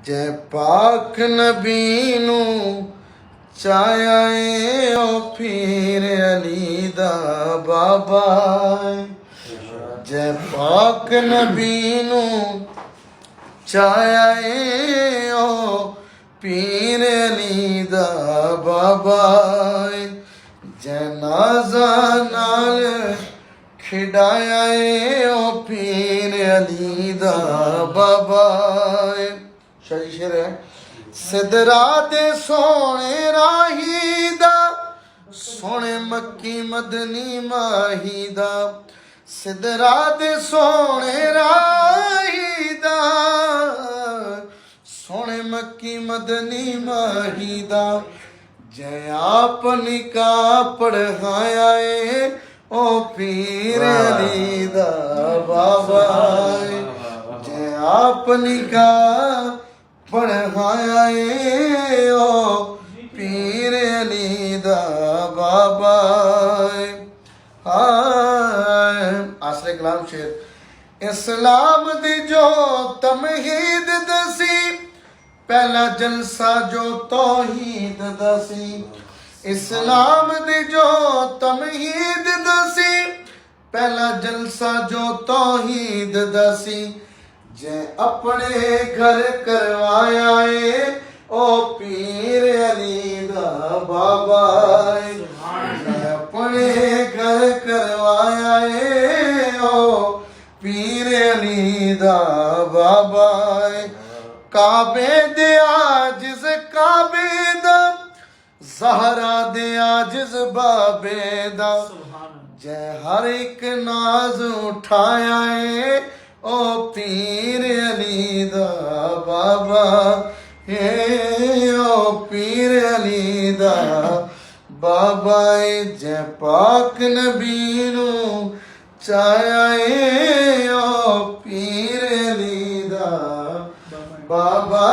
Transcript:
जै पाक नबी नू चाया ए ओ पीर अली दा बाबा। जै पाक नबी नू चाया ए ओ पीर अली दा बाबा। जै नाज़ा नाल खिडाया ए ओ पीर अली दा बाबा। शाही शेर है। सिदरा दे सोने राही दा, सोने मक्की मदनी माही दा। सिदरा दे सोने राही दा, सोने मक्की मदनी माही दा। जै आप निकाह पढ़ाया ए ओ पीर अली दा बाबा। जै आप निकाह पढ़ाया ए ओ पीर अली दा बाबा। आसरे कलाम शेर। इस्लाम दी जो तमहीद दसी, पहला जलसा जो तौहीद दसी। इस्लाम दी जो तमहीद दसी, पहला जलसा जो तौहीद दसी। जै अपने घर करवाया ए ओ पीर अली दा बाबा। जै अपने घर करवाया ए ओ पीर अली दा बाबा। काबे दे आजिज़ काबे दा, ज़हरा दे आजिज़ बाबे दा। जै हर एक नाज उठाया ए ओ पीर अली दा बाबा। हे ओ पीर अली दा बाबा। जै पाक नबी नू चाया ए ओ पीर अली दा बाबा।